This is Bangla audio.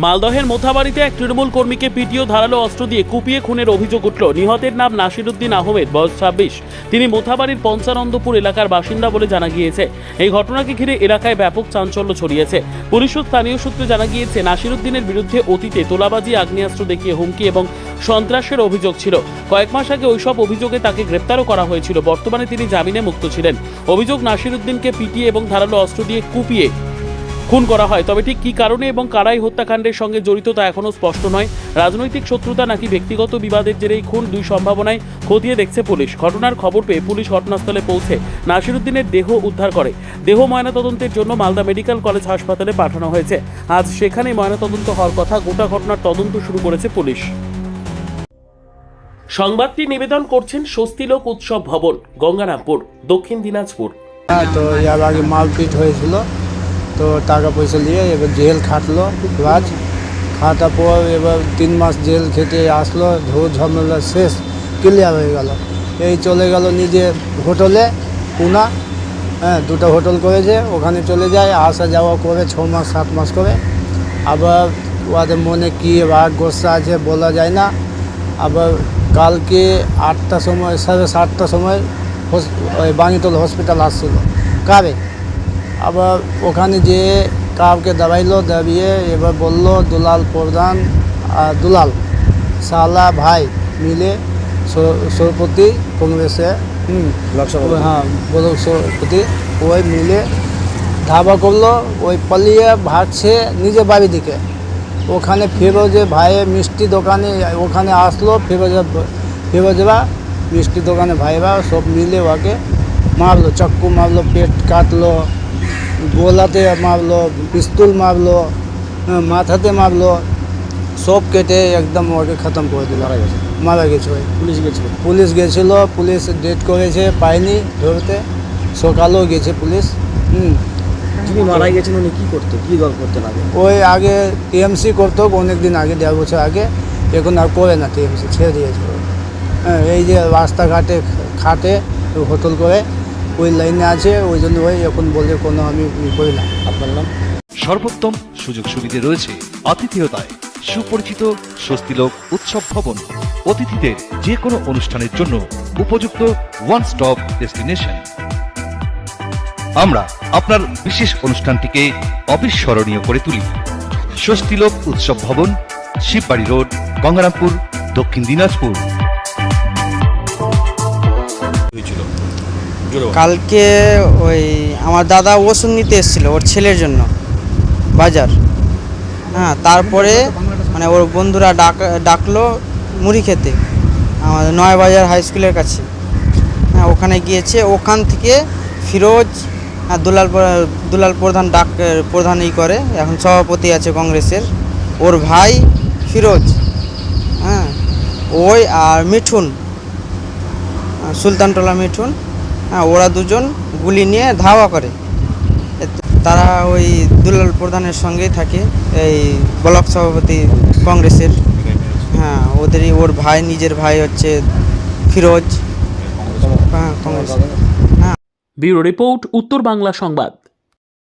মালদহের মোথাবাড়িতে এক তৃণমূল কর্মীকে পিটিয়ে ধারালো অস্ত্র দিয়ে কুপিয়ে খুনের অভিযোগ উঠল। নিহতের নাম নাসিরউদ্দিন আহমেদ, বয়স 26। তিনি মোথাবাড়ির পঞ্চানন্দপুর এলাকার বাসিন্দা বলে জানা গিয়েছে। এই ঘটনাকে ঘিরে এলাকায় ব্যাপক চাঞ্চল্য ছড়িয়েছে। পুলিশ ও স্থানীয় সূত্রে জানা গিয়েছে, নাসিরউদ্দিনের বিরুদ্ধে অতীতে তোলাবাজি, আগ্নেয়াস্ত্র দেখিয়ে হুমকি এবং সন্ত্রাসের অভিযোগ ছিল। কয়েক মাস আগে ওইসব অভিযোগে তাকে গ্রেপ্তারও করা হয়েছিল। বর্তমানে তিনি জামিনে মুক্ত ছিলেন। অভিযোগ, নাসিরউদ্দিনকে পিটিয়ে এবং ধারালো অস্ত্র দিয়ে কুপিয়ে খুন করা হয়। তবে ঠিক কী কারণে এবং কারাই হত্যাকাণ্ডের সঙ্গে জড়িত তা এখনও স্পষ্ট নয়। রাজনৈতিক শত্রুতা নাকি ব্যক্তিগত বিবাদের জেরেই খুন, দুই সম্ভাবনায় খতিয়ে দেখছে পুলিশ। ঘটনার খবর পেয়ে পুলিশ ঘটনাস্থলে পৌঁছে নাসিরউদ্দিনের দেহ উদ্ধার করে। দেহ ময়নাতদন্তের জন্য মালদা মেডিকেল কলেজ হাসপাতালে পাঠানো হয়েছে। আজ সেখানেই ময়নাতদন্ত হওয়ার কথা। গোটা ঘটনার তদন্ত শুরু করেছে পুলিশ। সংবাদটি নিবেদন করছেন স্বস্তিলোক উৎসব ভবন, গঙ্গারামপুর, দক্ষিণ দিনাজপুর। তো এর আগে মারপিট হয়েছিল, তো টাকা পয়সা নিয়ে এবার জেল খাটলো রাজ। খাটার পর এবার 3 মাস জেল খেটে আসলো, ঝোর ঝামেলা শেষ, ক্লিয়ার হয়ে গেল। এই চলে গেল নিজে হোটেলে, পুনা, দুটো হোটেল করেছে, ওখানে চলে যায়, আসা যাওয়া করে 6 মাস 7 মাস করে। আবার ওদের মনে কী রাগ গোসা আছে বলা যায় না। আবার কালকে 8টার সময়, 7:30টার সময় ওই বাঙিতল হসপিটাল আসছিল কাবে। আবার ওখানে যে কাউকে দাবাইলো, দাবিয়ে এবার বলল দুলাল প্রধান আর দুলাল সালা ভাই মিলে সভাপতি কংগ্রেসে, হ্যাঁ ব্লক সভাপতি, ওই মিলে ধাবা করলো। ওই পালিয়ে ভাগছে নিজের বাড়ি দিকে। ওখানে ফিরোজে ভাইয়ের মিষ্টি দোকানে ওখানে আসলো, ফিরোজরা মিষ্টি দোকানে ভাইরা সব মিলে ওকে মারলো, চাক্কু মারলো, পেট কাটলো, গোলাতে মারলো, পিস্তল মারলো, মাথাতে মারলো, সব কেটে একদম ওকে খতম করে দিল। মারা গেছে। ওই পুলিশ গেছিল, পুলিশ ডেট করেছে, পায়নি ধরতে। সকালেও গেছে পুলিশ। যিনি মারা গেছেন উনি কী করতো, কী দল করতেন আগে? ওই আগে টিএমসি করতো অনেক দিন আগে, 1.5 বছর আগে। এখন আর করে না, টিএমসি ছেড়ে দিয়েছে। এই যে রাস্তাঘাটে খাটে, হোটেল করে, ওই লাইনে আছে, ওই জন্য ওই এখন বলে কোনো আমি করি না। আপনার নাম? সর্বোত্তম সুযোগ সুবিধে রয়েছে আতিথেয়তায়। সুপরিচিত স্বস্তিলোক উৎসব ভবন অতিথিদের যে কোনো অনুষ্ঠানের জন্য উপযুক্ত ওয়ান স্টপ ডেস্টিনেশন। আমরা আপনার বিশেষ অনুষ্ঠানটিকে অবিস্মরণীয় করে তুলি। স্বস্তিলোক উৎসব ভবন, শিববাড়ি রোড, গঙ্গারামপুর, দক্ষিণ দিনাজপুর। কালকে ওই আমার দাদা ওষুধ নিতে এসেছিলো ওর ছেলের জন্য বাজার। তারপরে মানে ওর বন্ধুরা ডাকলো মুড়ি খেতে আমাদের নয়াবাজার হাই স্কুলের কাছে। ওখানে গিয়েছে। ওখান থেকে ফিরোজ দুলাল প্রধান প্রধান করে, এখন সভাপতি আছে কংগ্রেসের, ওর ভাই ফিরোজ, ওই আর মিঠুন, সুলতানটোলা মিঠুন, ওরা দুজন গুলি নিয়ে ধাওয়া করে। তারা ওই দুলাল প্রধানের সঙ্গেই থাকে, এই ব্লক সভাপতি কংগ্রেসের। ওর ভাই, নিজের ভাই হচ্ছে ফিরোজ, কংগ্রেস। ব্যুরো রিপোর্ট, উত্তর বাংলা সংবাদ।